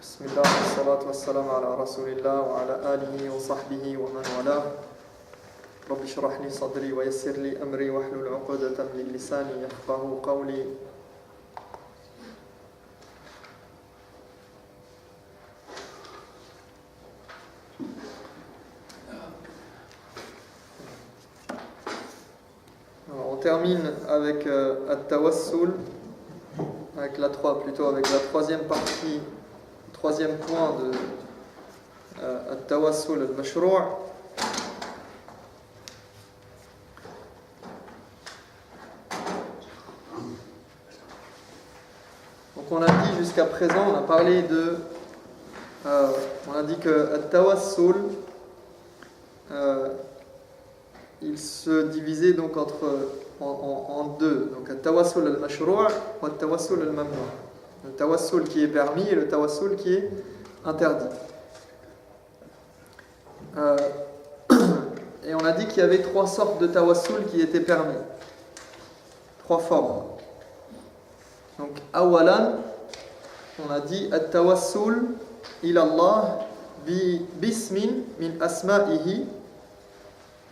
بسم الله والصلاة والسلام على رسول الله وعلى آله وصحبه ومن والاه رب اشرح لي صدري ويسر لي أمري واحلل عقدة من لساني يفقهوا قولي. Alors, on termine avec At-Tawassul, avec la troisième partie, troisième point de At-Tawassul al-Mashrou'. Donc on a dit jusqu'à présent, on a parlé de on a dit que At-Tawassul il se divisait donc en deux, donc At-Tawassul al-Mashrou' ou At-Tawassul al-Mamnu'. Le tawassul qui est permis et le tawassul qui est interdit. Et on a dit qu'il y avait trois sortes de tawassul qui étaient permis. Trois formes. Donc, awalan, on a dit at-tawassul ila Allah bismin min asma'ihi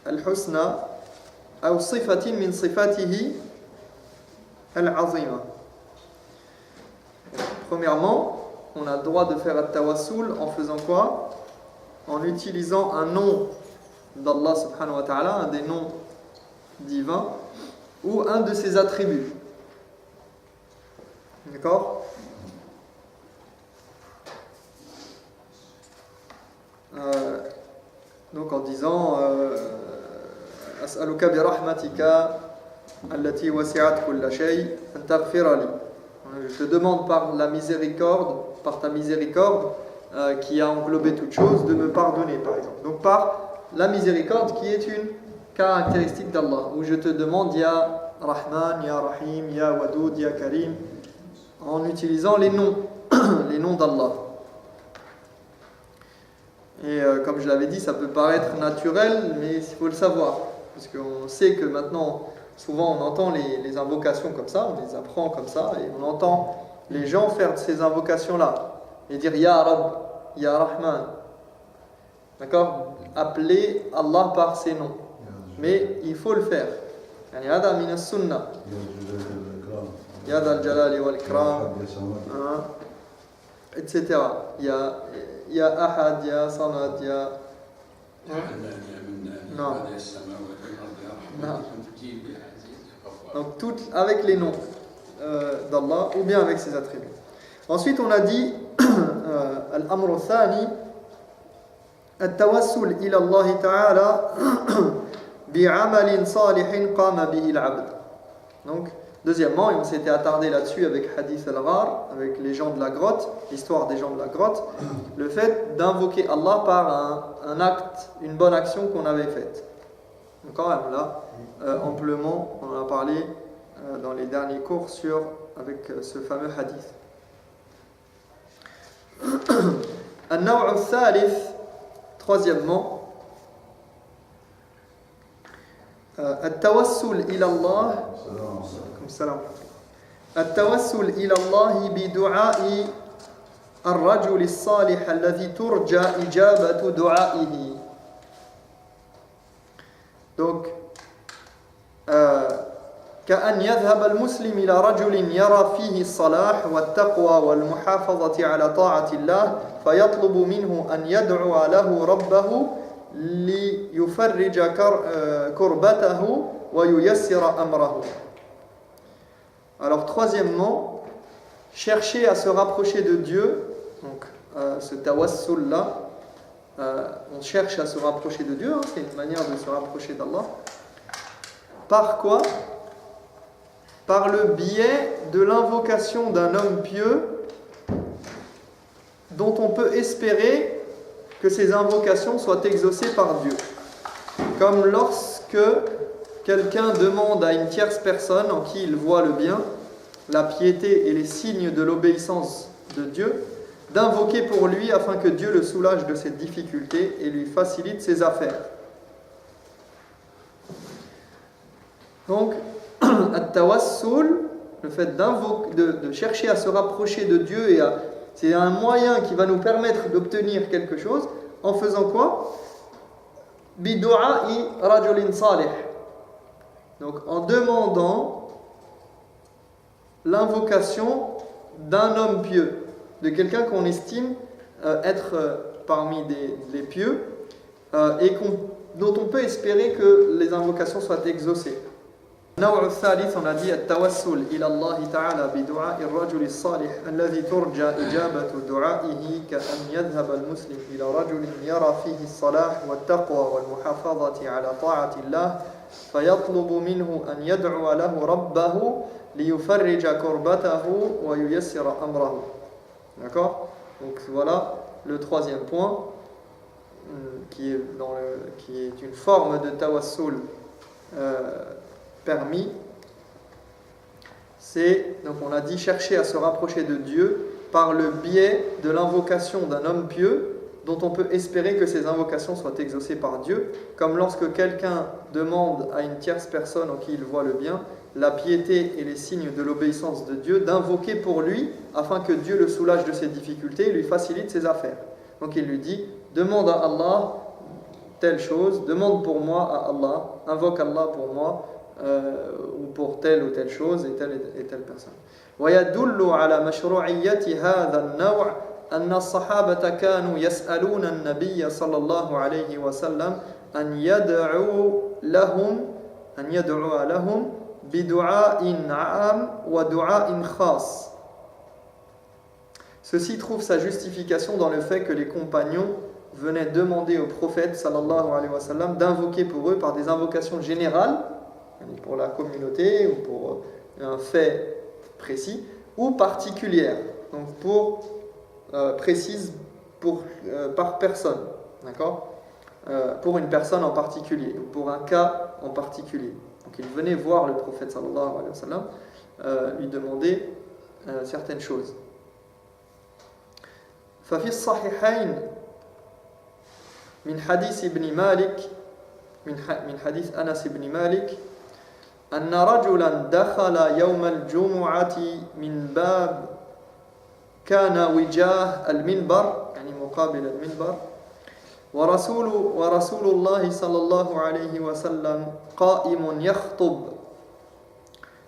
al-husna aw sifatin min sifatihi al-azima. Premièrement, on a le droit de faire at-tawassul en faisant quoi? En utilisant un nom d'Allah subhanahu wa ta'ala, un des noms divins, ou un de ses attributs. D'accord? Donc en disant As'aluka bi rahmatika allati wasi'at kulla shay an taghfira li. Je te demande par ta miséricorde qui a englobé toute chose, de me pardonner, par exemple. Donc par la miséricorde qui est une caractéristique d'Allah, où je te demande Ya Rahman, Ya Rahim, Ya Wadoud, Ya Karim, en utilisant les noms, les noms d'Allah. Et comme je l'avais dit, ça peut paraître naturel, mais il faut le savoir, parce qu'on sait que maintenant, souvent on entend les invocations comme ça, on les apprend comme ça, et on entend les gens faire ces invocations-là, et dire Ya Rab, Ya Rahman. D'accord? Appeler Allah par ses noms. Mais il faut le faire. Yani hada min as-sunnah. Ya Dal Jalali wal Ikram, etc. Ya Ahad, Ya Samad, Ya. Non. Non. Donc toutes avec les noms d'Allah ou bien avec ses attributs. Ensuite on a dit Al-Amr al-Thani At-Tawassul ila Allah Ta'ala bi'amalin salihin qama bihi al-'abd. Donc deuxièmement, et on s'était attardé là-dessus avec Hadith al-Ghar, avec les gens de la grotte, l'histoire des gens de la grotte, le fait d'invoquer Allah par un acte, une bonne action qu'on avait faite. D'accord, là, amplement, on en a parlé dans les derniers cours avec ce fameux hadith. An-Naw' al-Thalith, troisièmement, At-Tawassul ila Allah. At-Tawassul ila Allah bi du'a'i ar-rajul as-salih alladhi turja ijabatu du'a'ihi. Donc, كأن يذهب المسلم إلى رجل يرى فيه الصلاح والتقوى والمحافظة على طاعة الله فيطلب منه أن يدعو له ربه ليفرج كربته وييسر أمره. Alors troisièmement, chercher à se rapprocher de Dieu, donc ce tawassul là, on cherche à se rapprocher de Dieu, c'est une manière de se rapprocher d'Allah. Par quoi? Par le biais de l'invocation d'un homme pieux dont on peut espérer que ces invocations soient exaucées par Dieu. Comme lorsque quelqu'un demande à une tierce personne en qui il voit le bien, la piété et les signes de l'obéissance de Dieu, d'invoquer pour lui afin que Dieu le soulage de ses difficultés et lui facilite ses affaires. Donc, at-tawassul, le fait de chercher à se rapprocher de Dieu et à C'est un moyen qui va nous permettre d'obtenir quelque chose en faisant quoi? Bidu'a'i rajulin salih. Donc en demandant l'invocation d'un homme pieux, de quelqu'un qu'on estime être parmi les pieux et dont on peut espérer que les invocations soient exaucées. النوع الثالث on a dit التوسل إلى الله تعالى بدعاء الرجل الصالح الذي ترجى إجابة دعائه كأن يذهب المسلم إلى رجل يرى فيه الصلاح والتقوى والمحافظة على طاعة الله فيطلب منه أن يدعو له ربه ليفرج كربته وييسر أمره. D'accord? Donc voilà le troisième point qui est une forme de tawassul permis. C'est, donc on a dit, chercher à se rapprocher de Dieu par le biais de l'invocation d'un homme pieux dont on peut espérer que ces invocations soient exaucées par Dieu, comme lorsque quelqu'un demande à une tierce personne en qui il voit le bien la piété et les signes de l'obéissance de Dieu, d'invoquer pour lui afin que Dieu le soulage de ses difficultés et lui facilite ses affaires. Donc il lui dit, demande à Allah telle chose, demande pour moi à Allah, invoque Allah pour moi ou pour telle ou telle chose et telle personne. ويدل على مشروعية هذا النوع أن الصحابة كانوا يسألون النبي صلى الله عليه وسلم أن يدعو لهم بدعاء عام ودعاء خاص. Ceci trouve sa justification dans le fait que les compagnons venaient demander au prophète sallallahu alayhi wa sallam d'invoquer pour eux par des invocations générales, pour la communauté ou pour un fait précis, ou particulières, donc précises par personne, d'accord, pour une personne en particulier, ou pour un cas en particulier. Donc il venait voir le prophète sallallahu alayhi wa sallam, lui demander certaines choses. ففي الصحيحين من حديث ابن مالك من حديث أنس بن مالك أن رجلا دخل يوم الجمعة من باب كان وجاه المنبر يعني مقابل المنبر ورسول الله صلى الله عليه وسلم قائم يخطب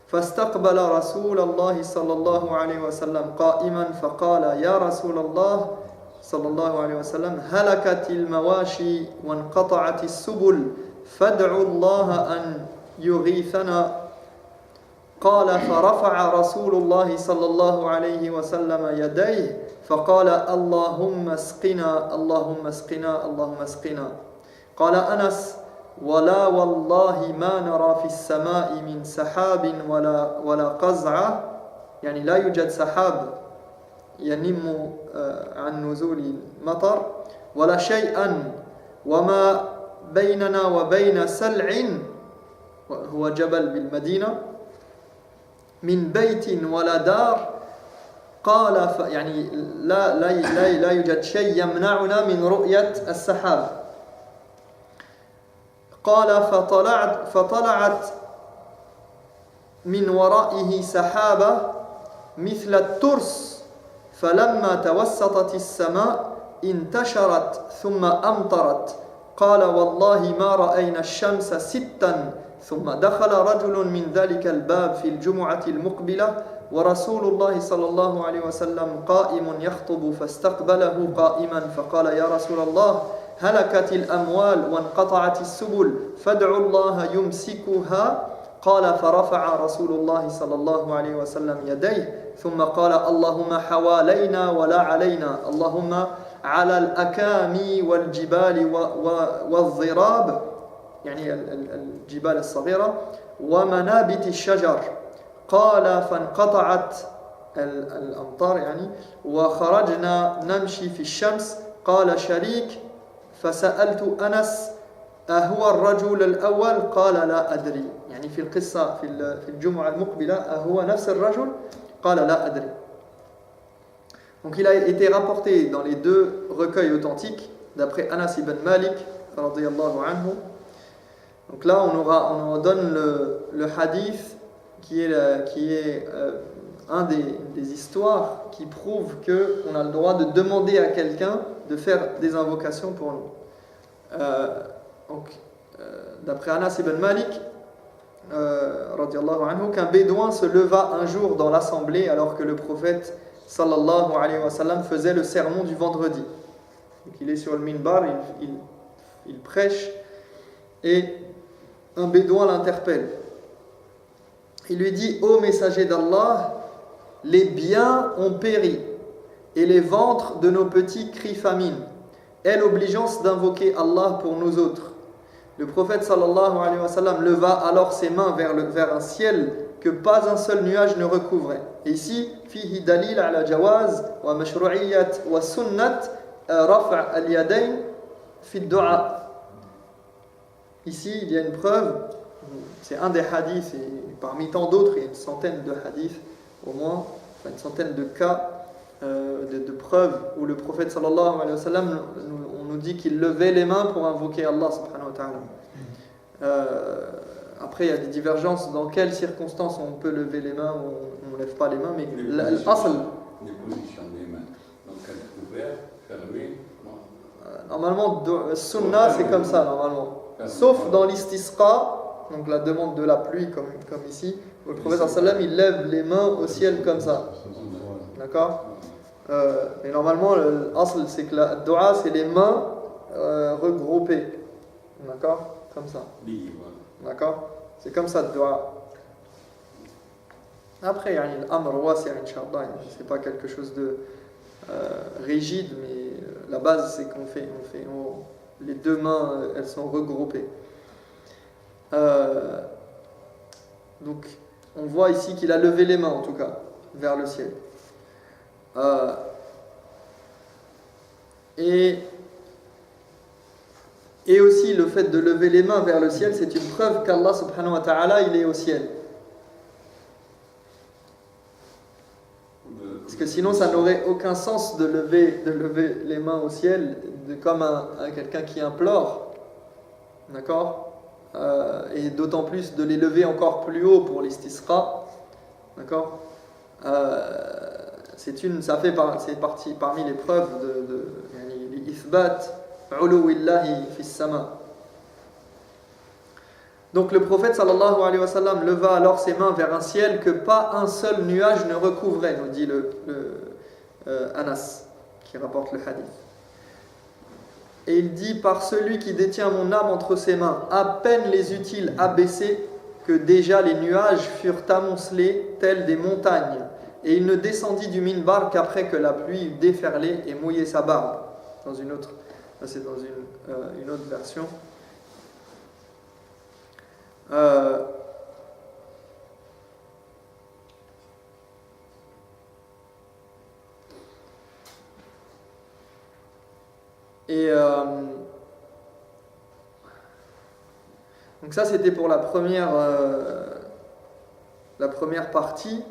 فاستقبل رسول الله صلى الله عليه وسلم قائما فقال يا رسول الله صلى الله عليه وسلم هلكت المواشي وانقطعت السبل فادعوا الله أن يغيثنا قال فرفع رسول الله صلى الله عليه وسلم يديه فقال اللهم اسقنا اللهم اسقنا اللهم اسقنا قال أنس ولا والله ما نرى في السماء من سحاب ولا قزعة يعني لا يوجد سحاب ينم عن نزول المطر ولا شيئا وما بيننا وبين سلع هو جبل بالمدينة من بيت ولا دار قال يعني لا يوجد شيء يمنعنا من رؤية السحاب قال فطلعت من ورائه سحابة مثل الترس فلما توسطت السماء انتشرت ثم أمطرت قال والله ما رأينا الشمس ستا ثم دخل رجل من ذلك الباب في الجمعة المقبلة ورسول الله صلى الله عليه وسلم قائم يخطب فاستقبله قائما فقال يا رسول الله هلكت الأموال وانقطعت السبل فادعوا الله يمسكها قال فرفع رسول الله صلى الله عليه وسلم يديه ثم قال اللهم حوالينا ولا علينا اللهم على الأكامي والجبال والضراب يعني الجبال الصغيرة ومنابت الشجر قال فانقطعت الأمطار يعني وخرجنا نمشي في الشمس قال شريك فسألت أنس أهو الرجل الأول قال لا أدري يعني في القصة في الجمعة المقبلة أهو نفس الرجل قال لا أدري. Donc il a été rapporté dans les deux recueils authentiques d'après Anas ibn Malik radiyallahu anhu. Donc là on donne le hadith qui est des histoires qui prouvent qu'on a le droit de demander à quelqu'un de faire des invocations pour nous. D'après Anas ibn Malik, radiallahu anhu, qu'un bédouin se leva un jour dans l'assemblée alors que le prophète sallallahu alayhi wa sallam faisait le sermon du vendredi. Donc il est sur le minbar, il prêche et un bédouin l'interpelle. Il lui dit: ô messager d'Allah, les biens ont péri et les ventres de nos petits crient famine. Est l'obligeance d'invoquer Allah pour nous autres. Le prophète sallallahu alayhi wa sallam leva alors ses mains vers un ciel que pas un seul nuage ne recouvrait. Et ici, fihi dalil ala jawaz wa mashru'iyyat wa sunnat raf' al-yadayn fi ad-du'a. Ici, il y a une preuve, c'est un des hadiths, et parmi tant d'autres, il y a une centaine de hadiths au moins, une centaine de cas, de preuves où le prophète sallallahu alayhi wa sallam, on nous dit qu'il levait les mains pour invoquer Allah subhanahu wa ta'ala. Après, il y a des divergences dans quelles circonstances on peut lever les mains ou on ne lève pas les mains, mais l'asl. Les positions des mains. Donc, ouvert, fermé. Normalement, sunnah, c'est comme ça, normalement. Sauf dans l'istisqa, donc la demande de la pluie, comme ici, où le prophète sallam, il lève les mains au ciel comme ça. D'accord? Et normalement, l'asl, c'est que la dua, c'est les mains regroupées. D'accord? Comme ça. D'accord? C'est comme ça, dua. Après, l'amr wasi', inch'Allah, c'est pas quelque chose de rigide, mais la base, c'est qu'on fait les deux mains, elles sont regroupées. Donc, on voit ici qu'il a levé les mains, en tout cas, vers le ciel. Et aussi, le fait de lever les mains vers le ciel, c'est une preuve qu'Allah subhanahu wa ta'ala, il est au ciel. Parce que sinon, ça n'aurait aucun sens de lever les mains au ciel, comme quelqu'un qui implore. D'accord? Et d'autant plus de les lever encore plus haut pour l'istisqa. D'accord? C'est parti parmi les preuves de l'ithbat uluwillahi fis sama. Donc le prophète sallallahu alayhi wa sallam leva alors ses mains vers un ciel que pas un seul nuage ne recouvrait, nous dit Anas qui rapporte le hadith. Et il dit: par celui qui détient mon âme entre ses mains, à peine les eut-il abaissés que déjà les nuages furent amoncelés tels des montagnes, et il ne descendit du minbar qu'après que la pluie eut déferlé et mouillé sa barbe. C'est dans une autre version. Donc ça, c'était pour la première partie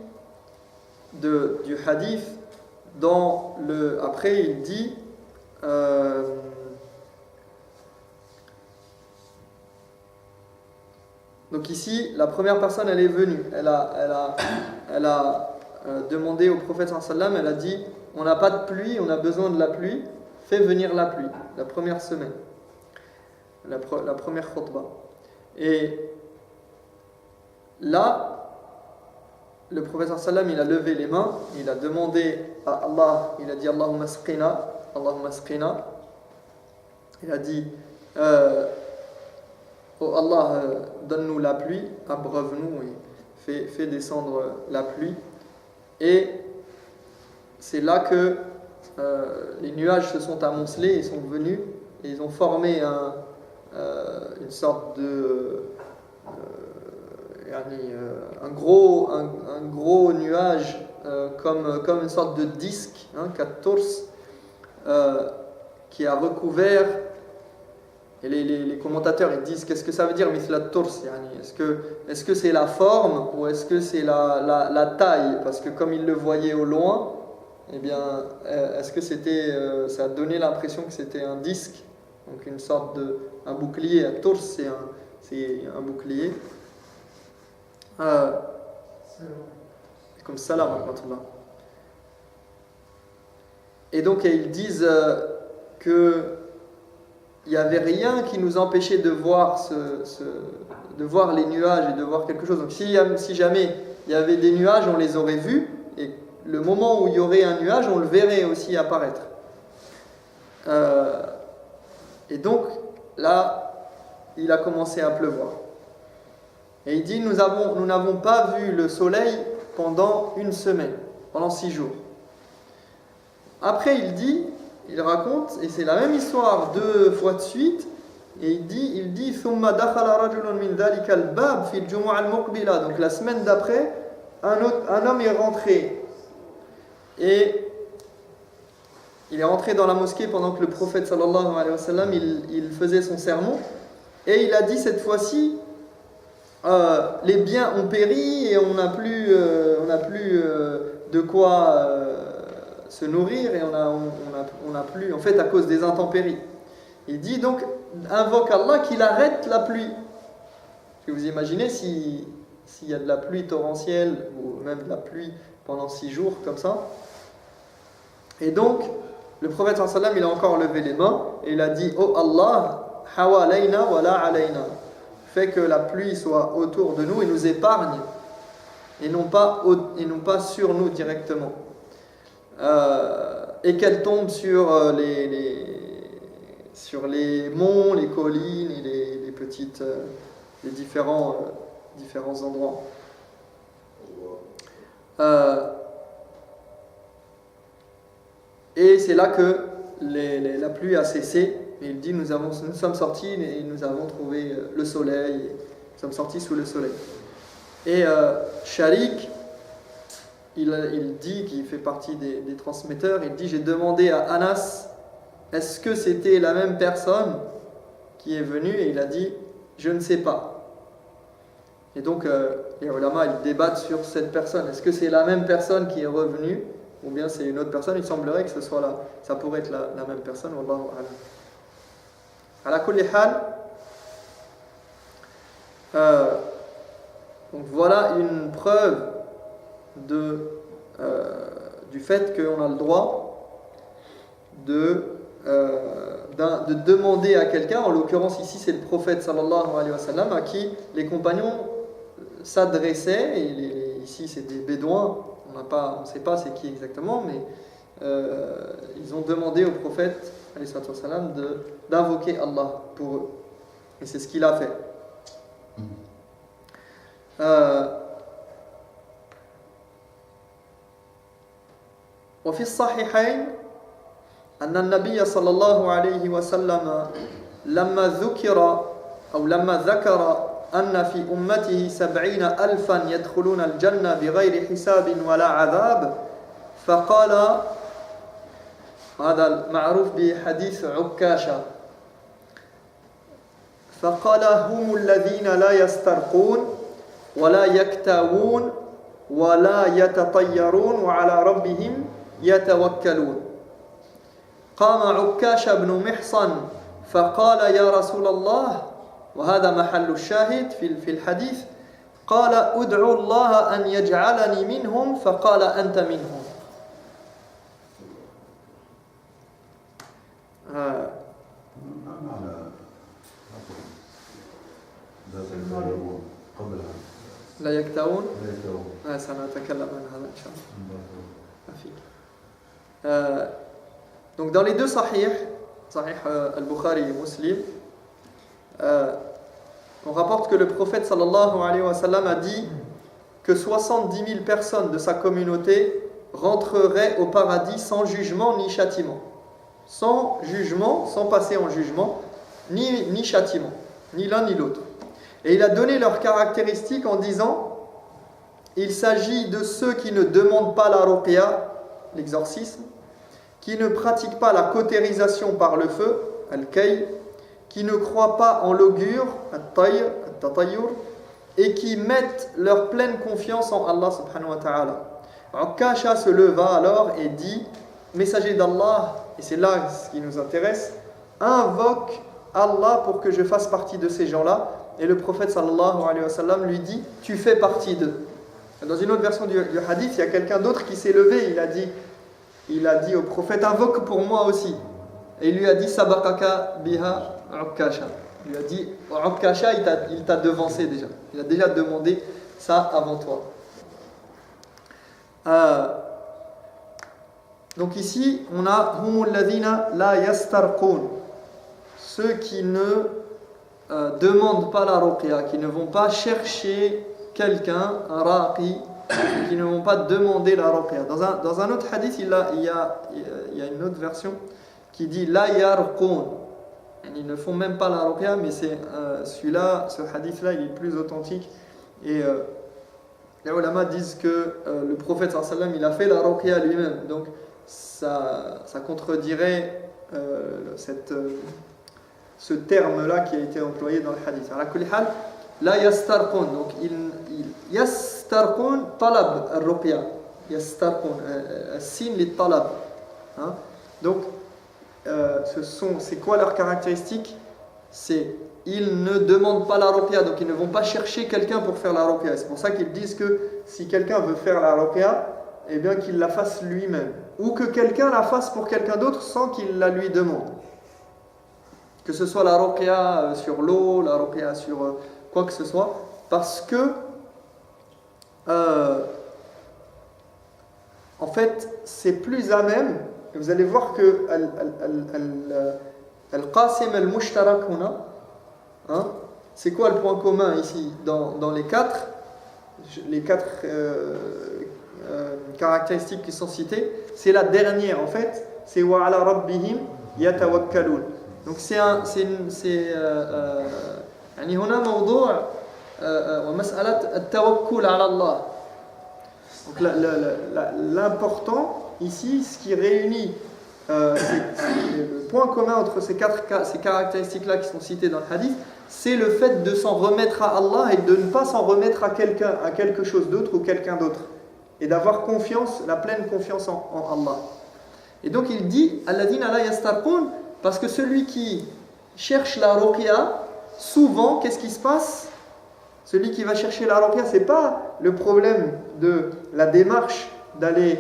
du hadith. Après, il dit donc ici, la première personne, elle est venue. Elle a demandé au prophète sallam, elle a dit: on n'a pas de pluie, on a besoin de la pluie, fais venir la pluie. La première semaine, la première khutbah. Et là, le prophète sallam, il a levé les mains, il a demandé à Allah, il a dit: Allahumma asqina, Allahumma asqina. Il a dit: oh Allah, donne-nous la pluie, abreuve-nous et fais descendre la pluie. Et c'est là que les nuages se sont amoncelés et sont venus, et ils ont formé une sorte de un gros nuage, comme une sorte de disque, Kat-Turs, qui a recouvert. Et les commentateurs, ils disent: qu'est-ce que ça veut dire Mithla Turs? Est-ce que c'est la forme ou est-ce que c'est la taille? Parce que comme ils le voyaient au loin, eh bien, est-ce que ça a donné l'impression que c'était un disque, donc une sorte un bouclier. Un Turs, c'est un bouclier. Comme salam, rahmatullah. Et donc ils disent que il n'y avait rien qui nous empêchait de voir, de voir les nuages et de voir quelque chose. Donc si jamais il y avait des nuages, on les aurait vus, et le moment où il y aurait un nuage, on le verrait aussi apparaître. Et donc là, il a commencé à pleuvoir. Et il dit, nous n'avons pas vu le soleil pendant une semaine, pendant 6 jours. Après il raconte, et c'est la même histoire 2 fois de suite, et il dit ثم دخل رجل من ذلك الباب في الجمعة المقبلة. Donc la semaine d'après, un homme est rentré, et il est rentré dans la mosquée pendant que le prophète sallallahu alayhi wa sallam il faisait son sermon, et il a dit cette fois-ci, les biens ont péri et on n'a plus de quoi se nourrir, et on a plus, en fait, à cause des intempéries. Il dit donc, invoque Allah qu'il arrête la pluie. Est-ce que vous imaginez s'il y a de la pluie torrentielle, ou même de la pluie pendant 6 jours comme ça? Et donc le prophète sallallahu alayhi wa sallam, il a encore levé les mains et il a dit, oh Allah, hawalayna wa la alayna, fais que la pluie soit autour de nous et nous épargne, et non pas sur nous directement, et qu'elle tombe sur les monts, les collines et les petites, les différents endroits. Et c'est là que la pluie a cessé. Et il dit, nous sommes sortis et nous avons trouvé le soleil. Nous sommes sortis sous le soleil. Et Sharik, il dit, qu'il fait partie des transmetteurs, il dit, j'ai demandé à Anas, est-ce que c'était la même personne qui est venue? Et il a dit, je ne sais pas. Et donc les ulama, ils débattent sur cette personne. Est-ce que c'est la même personne qui est revenue, ou bien c'est une autre personne? Il semblerait que ce soit là. Ça pourrait être la même personne. Wallahu a'lam. Ala kulli hal, donc voilà une preuve du fait qu'on a le droit de demander à quelqu'un, en l'occurrence ici c'est le prophète sallallahu alayhi wa sallam, à qui les compagnons s'adressaient, et ici c'est des bédouins, on ne sait pas c'est qui exactement, mais ils ont demandé au prophète alayhi wa sallam d'invoquer Allah pour eux, et c'est ce qu'il a fait. وفي الصحيحين أن النبي صلى الله عليه وسلم لما ذكر أن في أمته 70,000 يدخلون الجنة بغير حساب ولا عذاب فقال، هذا معروف بحديث عكاشة، فقال هم الذين لا يسترقون ولا يكتوون ولا يتطيرون وعلى ربهم يتوكلون. قام عكاشة بن محصن فقال يا رسول الله، وهذا محل الشاهد في الحديث، قال ادعوا الله أن يجعلني منهم، فقال أنت منهم. لا يكتوون، سنتكلم عن هذا إن شاء الله. Donc dans les deux sahih al-Bukhari et Muslim, on rapporte que le prophète sallallahu alayhi wa sallam a dit que 70 000 personnes de sa communauté rentreraient au paradis sans jugement ni châtiment. Sans jugement, sans passer en jugement, ni châtiment, ni l'un ni l'autre. Et il a donné leurs caractéristiques en disant, il s'agit de ceux qui ne demandent pas la ruqya, l'exorcisme, qui ne pratiquent pas la cautérisation par le feu, al-kay, qui ne croient pas en l'augure, at-tatayyur, et qui mettent leur pleine confiance en Allah subhanahu wa ta'ala. Ukasha se leva alors et dit, messager d'Allah, et c'est là ce qui nous intéresse, invoque Allah pour que je fasse partie de ces gens-là. Et le prophète sallallahu alayhi wa sallam lui dit, tu fais partie d'eux. Dans une autre version du hadith, il y a quelqu'un d'autre qui s'est levé, il a dit au prophète, invoque pour moi aussi. Et il lui a dit, sabaqaka biha Ukkasha. Il lui a dit, Ukkasha, il t'a devancé déjà. Il a déjà demandé ça avant toi. Donc ici, on a humul ladhina la yastarqun, ceux qui ne demandent pas la ruqya, qui ne vont pas chercher quelqu'un, un raqi, qui ne vont pas demander la ruqya. Dans un autre hadith, il y a une autre version qui dit la yarqun. Ils ne font même pas la ruqya, mais c'est celui-là, ce hadith-là, il est plus authentique. Et les ulama disent que le prophète sallallahu alayhi wa sallam, il a fait la ruqya lui-même. Donc ça contredirait ce terme-là qui a été employé dans le hadith. Ala kulli hal, la yastarqun. Donc yastarqun talab al-ruqya. Yastarqun, sin li talab. Donc c'est quoi leurs caractéristiques? C'est ils ne demandent pas la ruqya, donc ils ne vont pas chercher quelqu'un pour faire la ruqya. C'est pour ça qu'ils disent que si quelqu'un veut faire la ruqya, eh bien qu'il la fasse lui-même, ou que quelqu'un la fasse pour quelqu'un d'autre sans qu'il la lui demande. Que ce soit la ruqya sur l'eau, la ruqya sur quoi que ce soit, parce que en fait c'est plus à même. Vous allez voir que al-qasim al-mushtarak huna, c'est quoi le point commun ici dans les quatre caractéristiques qui sont citées? C'est la dernière en fait, c'est wa ala rabbihim yatawakkalun. Donc c'est يعني هنا موضوع ومسألة التوكل على الله. Donc l'important ici, ce qui réunit le point commun entre ces caractéristiques-là qui sont citées dans le hadith, c'est le fait de s'en remettre à Allah et de ne pas s'en remettre à quelqu'un, à quelque chose d'autre ou quelqu'un d'autre, et d'avoir confiance, la pleine confiance en Allah. Et donc il dit alladhina la yastarqun, parce que celui qui cherche la ruqya, souvent, qu'est-ce qui se passe? Celui qui va chercher la ruqya, c'est pas le problème de la démarche d'aller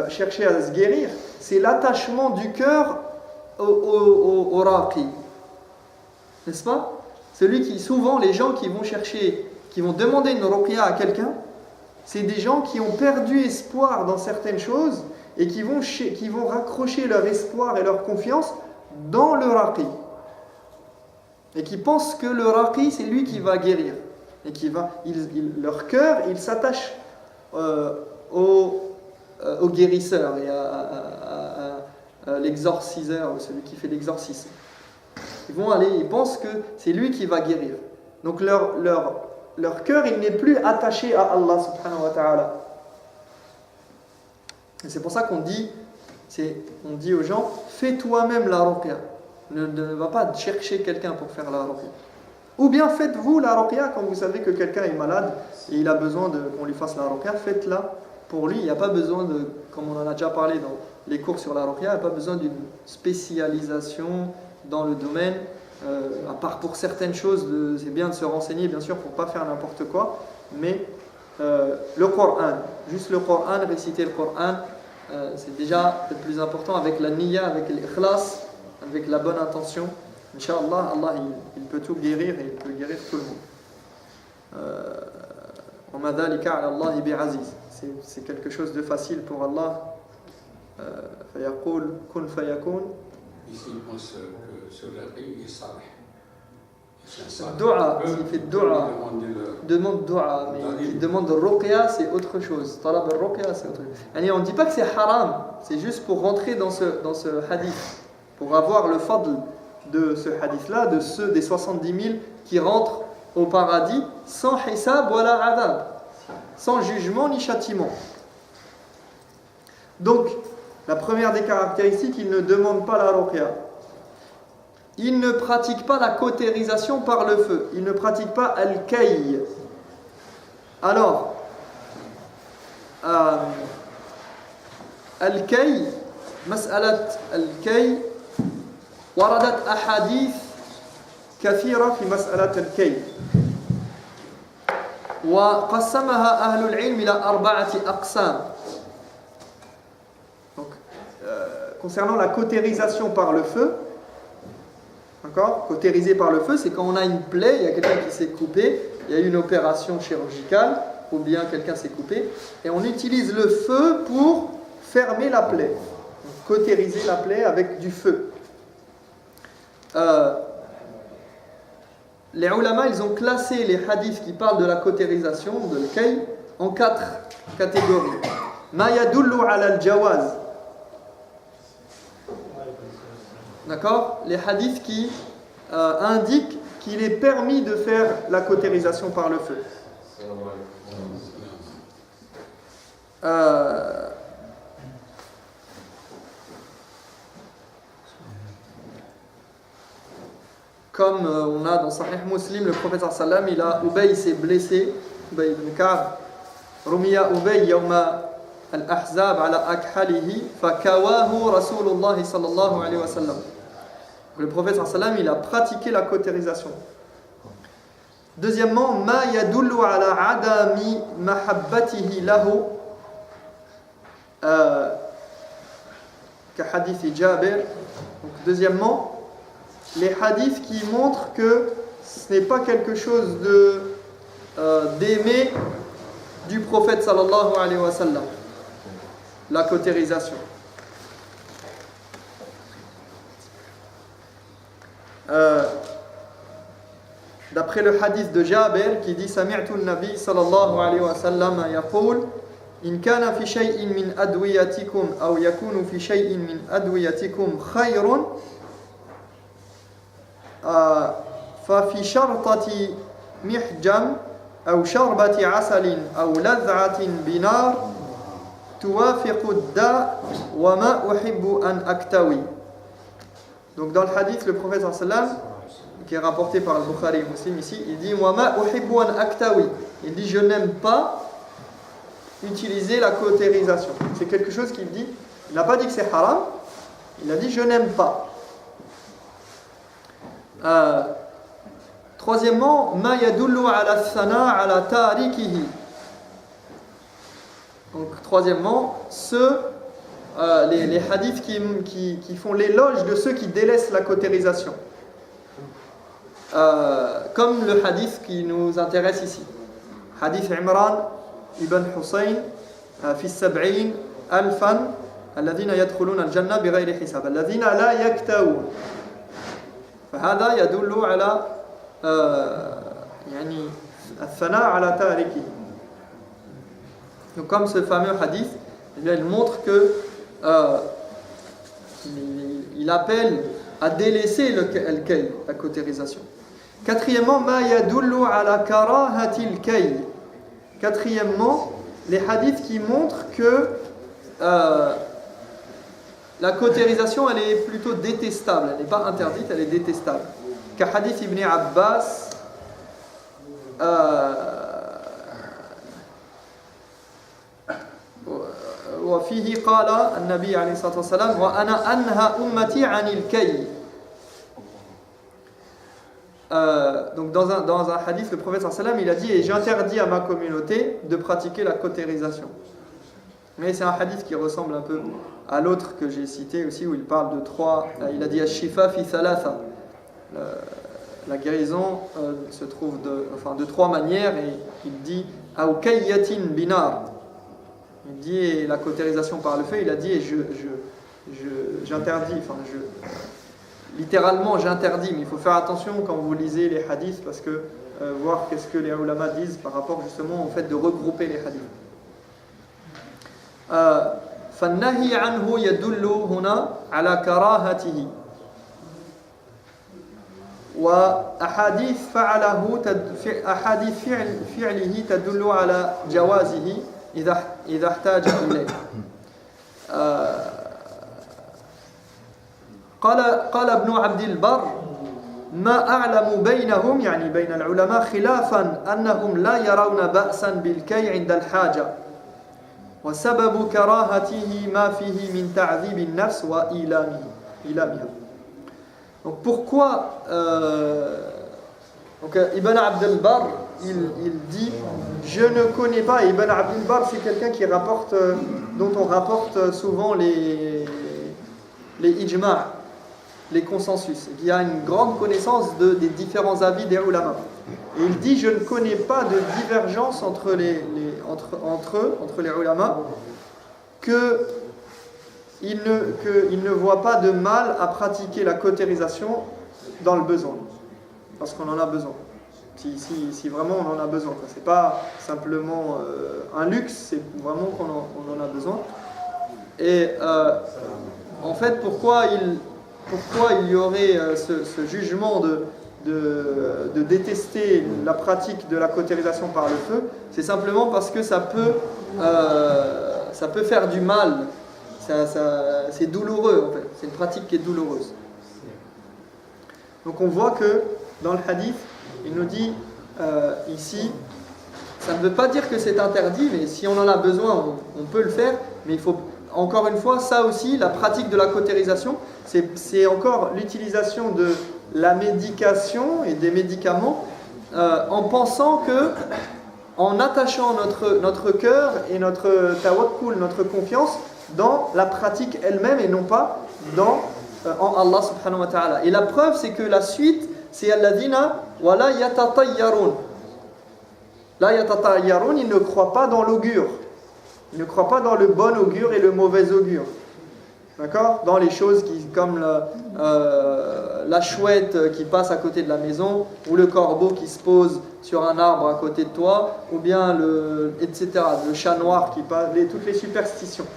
chercher à se guérir, c'est l'attachement du cœur au raqi, n'est-ce pas? Celui qui, souvent, les gens qui vont chercher, qui vont demander une ruqya à quelqu'un, c'est des gens qui ont perdu espoir dans certaines choses et qui vont raccrocher leur espoir et leur confiance dans le raqi, et qui pensent que le raqi, c'est lui qui va guérir, et leur cœur, il s'attache au guérisseur et à l'exorciseur, celui qui fait l'exorcisme. Ils pensent que c'est lui qui va guérir. Donc leur cœur, il n'est plus attaché à Allah subhanahu wa ta'ala. Et c'est pour ça qu'on dit aux gens, fais toi-même la ruqya. Ne va pas chercher quelqu'un pour faire la ruqya. Ou bien faites-vous la ruqya quand vous savez que quelqu'un est malade et il a besoin qu'on lui fasse la ruqya, faites-la pour lui. Il n'y a pas besoin de, comme on en a déjà parlé dans les cours sur la ruqya, il n'y a pas besoin d'une spécialisation dans le domaine, à part pour certaines choses, c'est bien de se renseigner bien sûr pour ne pas faire n'importe quoi, mais le Coran, juste le Coran, réciter le Coran, c'est déjà le plus important, avec la niyya, avec l'ikhlas, avec la bonne intention. Inch'Allah, Allah il peut tout guérir et il peut guérir tout le monde. C'est quelque chose de facile pour Allah. Fayaqul kun fayakun. Ici, il pense que sur la vie, il est salih. Dua, il fait dua, demande dua, mais il demande ruqya, c'est autre chose. Talab al-ruqya, c'est autre chose. On ne dit pas que c'est haram, c'est juste pour rentrer dans ce hadith, pour avoir le fadl de ce hadith-là, de ceux des 70 000 qui rentrent au paradis sans hisab wa la adab, sans jugement ni châtiment. Donc, la première des caractéristiques, il ne demande pas la ruqya. Il ne pratique pas la cautérisation par le feu. Il ne pratique pas al-kay. Alors, al-kay, mas'alat al-kay, waradat ahadith kathira fi mas'alat al-kay. وقسمها أهل العلم إلى 4 أقسام. Donc, concernant la cautérisation par le feu, d'accord, cautériser par le feu, c'est quand on a une plaie, il y a quelqu'un qui s'est coupé, il y a eu une opération chirurgicale, ou bien quelqu'un s'est coupé, et on utilise le feu pour fermer la plaie. Donc, cautériser la plaie avec du feu. Les ulama, ils ont classé les hadiths qui parlent de la cautérisation, de l'kay, en 4 catégories. Ma yadullu ala al-jawaz. D'accord? Les hadiths qui indiquent qu'il est permis de faire la cautérisation par le feu. Comme on a dans Sahih Muslim, le prophète sallam, Ubay s'est blessé, Ubay ibn Ka'b, Rumiya Ubay yawma al-ahzab ala akhalihi, fakawahu Rasulullah sallallahu alayhi wa sallam. Le prophète sallam, il a pratiqué la cautérisation. Deuxièmement, ma yadullu ala adami mahabbatihi lahu, ka hadith Jabir. Donc, deuxièmement, les hadiths qui montrent que ce n'est pas quelque chose d'aimer du prophète sallallahu alayhi wa sallam, la cautérisation. D'après le hadith de Jabir qui dit Sami'tu an-nabi sallallahu alayhi wa sallam yaqul in kana fi shay'in min adwiyatikum aw yakunu fi shay'in min adwiyatikum khayrun ففي شرطة محجم أو شربة عسل أو لذعة بنار توافق الداء وما أحب أن أكتوي. Donc dans le hadith, le prophète sallallahu alayhi wa sallam, qui est rapporté par le Bukhari et Muslim ici, il dit وما أحب أن أكتوي. Il dit je n'aime pas utiliser la cautérisation. C'est quelque chose qu'il dit. Il n'a pas dit que c'est haram. Il a dit je n'aime pas. Troisièmement, ma yadullu ala thana ala tarikihi. Donc troisièmement, les hadiths qui font l'éloge de ceux qui délaissent la cautérisation. Comme le hadith qui nous intéresse ici. Hadith Imran ibn Husayn fi sab'in alfan alladhina yadkhuluna al-jannah bighayri hisab alladhina la yaktawun. فهذا يدل على يعني الثناء على تاركه. Donc comme ce fameux hadith, il montre que il appelle à délaisser le kay, la cautérisation. Quatrièmement, ma yadullu ala karahatil kay. Quatrièmement, les hadiths qui montrent que la cautérisation, elle est plutôt détestable. Elle n'est pas interdite, elle est détestable. Hadith Ibn Abbas, وفيه قال النبي عليه الصلاة والسلام وأنا أنهى أمتي عن الكي. Donc dans un hadith, le prophète sallallahu alayhi wa sallam, il a dit et j'interdis à ma communauté de pratiquer la cautérisation. Mais c'est un hadith qui ressemble un peu à l'autre que j'ai cité aussi, où il parle de 3. Il a dit Ash-shifa fi thalatha. La guérison se trouve de 3 manières, et il dit Aw kayyatin binar. Il dit et la cautérisation par le feu, il a dit et j'interdis, littéralement j'interdis, mais il faut faire attention quand vous lisez les hadiths, parce que voir qu'est-ce que les ulama disent par rapport justement au fait de regrouper les hadiths. فالنهي عنه يدل هنا على كراهته وأحاديث فعله تدل على جوازه إذا احتاج إليه. قال ابن عبد البر ما أعلم بينهم يعني بين العلماء خلافا أنهم لا يرون بأسا بالكي عند الحاجة وسبب كراهته ما فيه من تعذيب النفس وإيلامها. Donc pourquoi Ibn Abd al-Barr il dit je ne connais pas. Ibn Abdul Bar, c'est quelqu'un qui rapporte, dont on rapporte souvent les ijma', les consensus. Il y a une grande connaissance des différents avis des ulama. Et il dit je ne connais pas de divergence entre les ulama qu'il ne voit pas de mal à pratiquer la cautérisation dans le besoin, parce qu'on en a besoin. Si vraiment on en a besoin, c'est pas simplement un luxe, c'est vraiment qu'on en a besoin. Et en fait, pourquoi il y aurait ce jugement de détester la pratique de la cautérisation par le feu? C'est simplement parce que ça peut faire du mal. C'est douloureux en fait. C'est une pratique qui est douloureuse. Donc on voit que dans le hadith, il nous dit ici, ça ne veut pas dire que c'est interdit, mais si on en a besoin, on peut le faire. Mais il faut, encore une fois, ça aussi, la pratique de la cautérisation, c'est encore l'utilisation de la médication et des médicaments en pensant que, en attachant notre cœur et notre tawakkul, notre confiance dans la pratique elle-même et non pas en Allah subhanahu wa ta'ala. Et la preuve, c'est que la suite, c'est alladhina wa la yatatayyarun. La yatatayyarun, ils ne croient pas dans l'augure. Ils ne croient pas dans le bon augure et le mauvais augure. D'accord? Dans les choses comme la chouette qui passe à côté de la maison, ou le corbeau qui se pose sur un arbre à côté de toi, ou bien etc. Le chat noir qui passe, toutes les superstitions.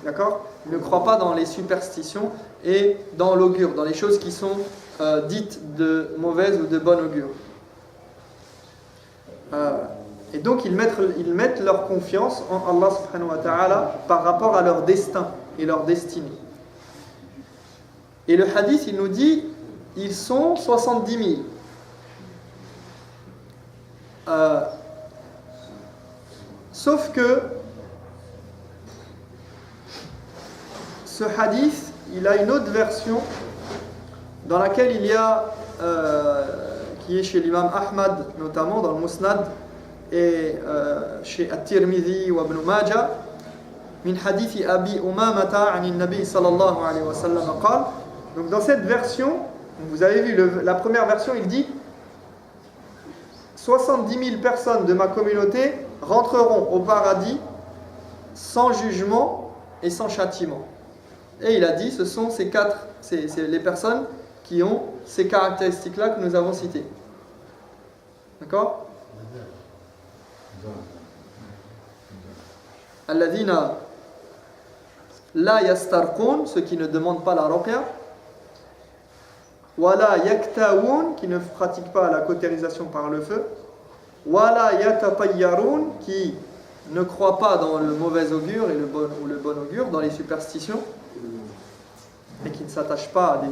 D'accord? Ils ne croient pas dans les superstitions et dans l'augure, dans les choses qui sont dites de mauvaise ou de bonne augure. Et donc ils mettent leur confiance en Allah subhanahu wa ta'ala par rapport à leur destin et leur destinée. Et le hadith, il nous dit, ils sont 70 000. Sauf que ce hadith, il a une autre version dans laquelle il y a, qui est chez l'imam Ahmad notamment, dans le Musnad, et chez At-Tirmidhi ou Ibn Majah, min hadith Abi Umamata an Nabi sallallahu alayhi wa sallam qal. Donc dans cette version, vous avez vu la première version, il dit 70 000 personnes de ma communauté rentreront au paradis sans jugement et sans châtiment. Et il a dit, ce sont c'est les personnes qui ont ces caractéristiques-là que nous avons citées. D'accord? Alladhina la yastarqun, ceux qui ne demandent pas la ruqya, wala yaktawun, qui ne pratiquent pas la cautérisation par le feu, wala yatatayyarun, qui ne croient pas dans le mauvais augure ou le bon augure, dans les superstitions, et qui ne s'attachent pas à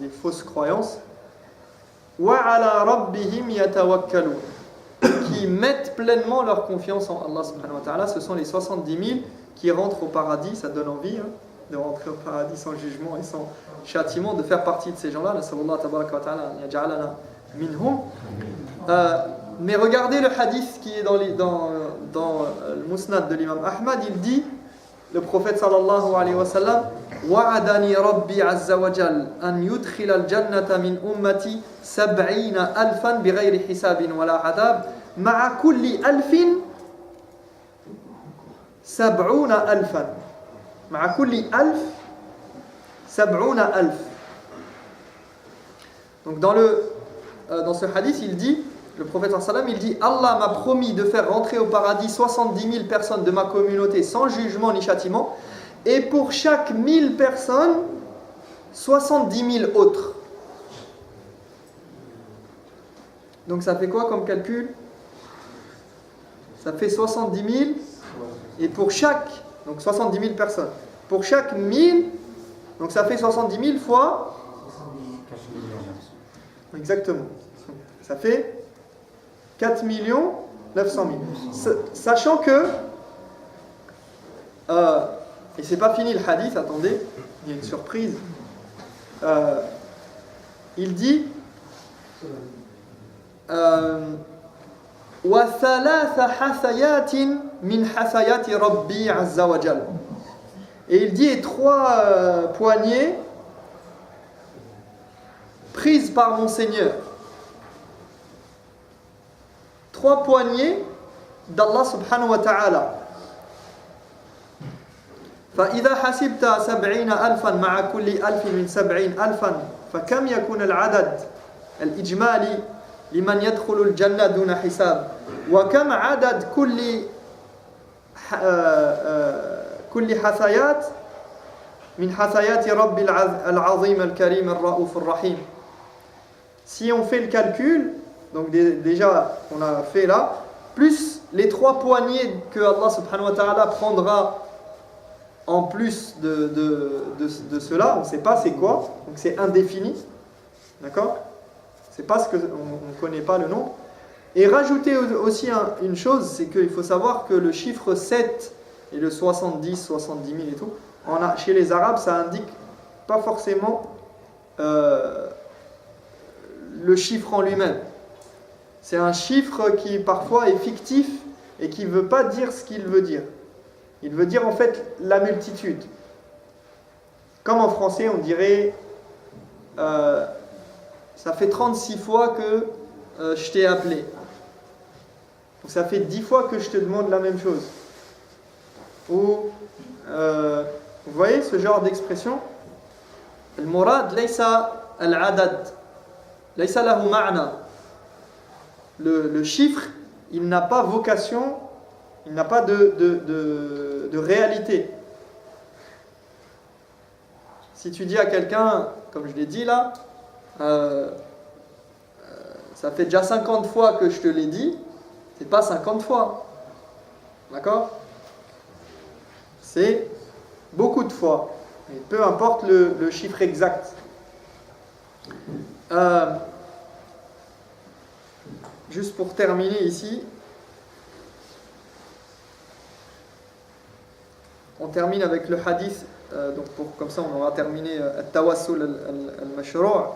des fausses croyances, wa ala rabbihim yatawakkalun, qui mettent pleinement leur confiance en Allah subhanahu wa ta'ala. Ce sont les 70 000 qui rentrent au paradis. Ça donne envie de rentrer au paradis sans jugement et sans châtiment, de faire partie de ces gens-là. Nasallallahu tabaraka wa ta'ala an yaj'alana minhum. Mais regardez le hadith qui est dans le Musnad de l'imam Ahmad. Il dit, le prophète sallallahu alayhi wa sallam, wa'adani rabbi azza wa jal an yudkhila al-jannata min ummati 70 alfan bighayri hisabin wala adab ma'a kulli alfin 70 alfan ma'a kulli alf 70 alf. Donc dans ce hadith, il dit, le prophète sallallahu alayhi wa sallam, il dit, Allah m'a promis de faire rentrer au paradis 70 000 personnes de ma communauté sans jugement ni châtiment, et pour chaque 1000 personnes 70 000 autres. Donc ça fait quoi comme calcul? Ça fait 70 000, et pour chaque, donc 70 000 personnes, pour chaque 1000, donc ça fait 70 000 fois, exactement, ça fait 4 900 000. Sachant que, et c'est pas fini le hadith, attendez, il y a une surprise. Il dit, وثلاث حثيات من حثيات ربي عز وجل. Et il dit 3 poignées prises par mon Seigneur. 3 poignées d'Allah subhanahu wa ta'ala. فإذا حسبت 70,000 مع كل 1000 من 70,000 فكم يكون العدد الإجمالي لمن يدخل الجنة دون حساب وكم عدد كل حثيات من حثيات رب العظيم الكريم الرؤوف الرحيم. Si on fait le calcul, donc déjà on a fait là, plus les 3 poignées que Allah subhanahu wa ta'ala prendra en plus de cela, on ne sait pas c'est quoi, donc c'est indéfini, d'accord? C'est pas ce que on ne connaît pas le nom. Et rajouter aussi une chose, c'est qu'il faut savoir que le chiffre 7 et le 70, 70 000 et tout, chez les Arabes, ça indique pas forcément le chiffre en lui-même. C'est un chiffre qui parfois est fictif et qui ne veut pas dire ce qu'il veut dire. Il veut dire en fait la multitude. Comme en français, on dirait ça fait 36 fois que je t'ai appelé. Donc ça fait 10 fois que je te demande la même chose. Ou, vous voyez ce genre d'expression? Al-murad laysa al-adad, laysa lahu ma'na. Le chiffre, il n'a pas vocation, il n'a pas de réalité. Si tu dis à quelqu'un, comme je l'ai dit là, ça fait déjà 50 fois que je te l'ai dit, c'est pas 50 fois. D'accord? C'est beaucoup de fois. Et peu importe le chiffre exact. Juste pour terminer ici, on termine avec le hadith, donc comme ça on aura terminé التوسل المشروع.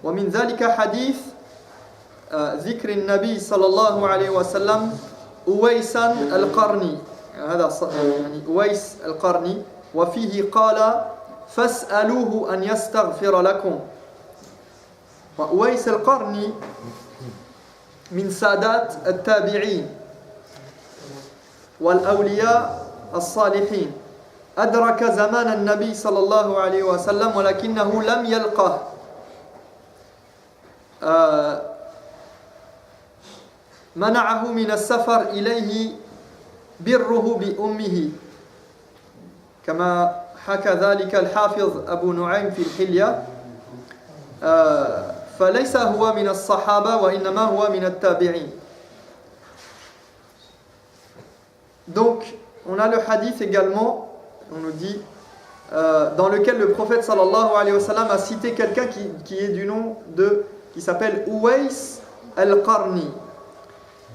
ومن ذلك حديث ذكر النبي صلى الله عليه وسلم أويسا القرني، هذا يعني أويس القرني، وفيه قال فاسألوه أن يستغفر لكم. وأويس القرني من سادات التابعين والأولياء الصالحين، أدرك زمان النبي صلى الله عليه وسلم ولكنه لم يلقه. منعه من السفر إليه بره بأمه، كما حكى ذلك الحافظ أبو نعيم في الحلية. فليس هو من الصحابة وإنما هو من التابعين. Donc, on a le hadith également, on nous dit, dans lequel le prophète sallallahu alayhi wa sallam a cité quelqu'un qui est du nom qui s'appelle Uwais al-Qarni.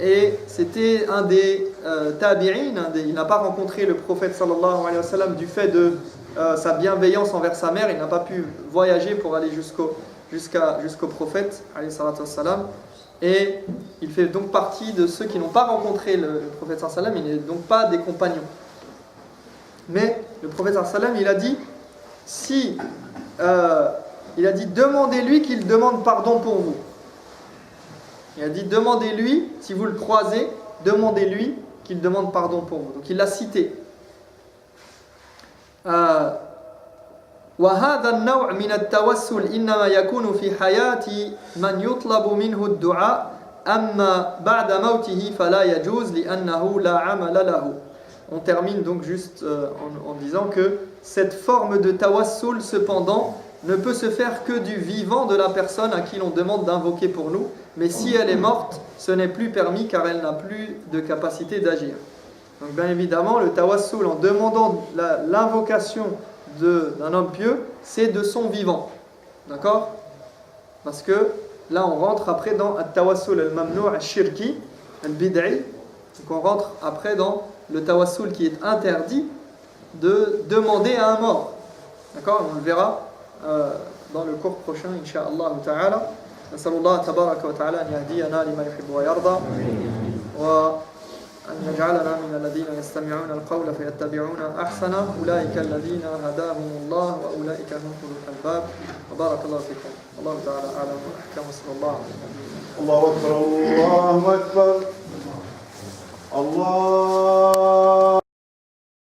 Et c'était un des tabi'in, il n'a pas rencontré le prophète sallallahu alayhi wa sallam du fait de sa bienveillance envers sa mère, il n'a pas pu voyager pour aller jusqu'au prophète alayhi salatu wassalam. Et il fait donc partie de ceux qui n'ont pas rencontré le prophète sallallahu alayhi wa sallam, il n'est donc pas des compagnons. Mais le prophète sallallahu alayhi wa sallam, il a dit demandez-lui qu'il demande pardon pour vous. Il a dit demandez-lui, si vous le croisez, demandez-lui qu'il demande pardon pour vous. Donc il l'a cité. وهذا النوع من التوسل إنما يكون في حياة من يطلب منه الدعاء أما بعد موته فلا يجوز لأنه لا عمل له. On termine donc juste en disant que cette forme de tawassul cependant ne peut se faire que du vivant de la personne à qui l'on demande d'invoquer pour nous, mais si elle est morte, ce n'est plus permis car elle n'a plus de capacité d'agir. Donc bien évidemment, le tawassul en demandant l'invocation d'un homme pieux, c'est de son vivant. D'accord? Parce que là on rentre après dans al-tawassul al-mamnou' al-shirki, al-bid'i, donc on rentre après dans le tawassul qui est interdit de demander à un mort. D'accord? On le verra dans le cours prochain, Inch'Allah ta'ala. نسأل الله تبارك وتعالى أن يهدينا لما يحب ويرضى. وأن يجعلنا من الذين يستمعون القول فيتبعون أحسنه أولئك الذين هداهم الله وأولئك هم أولو الألباب وبارك الله فيكم الله تعالى أعلم وأحكم صلى الله عليه وسلم الله أكبر الله أكبر الله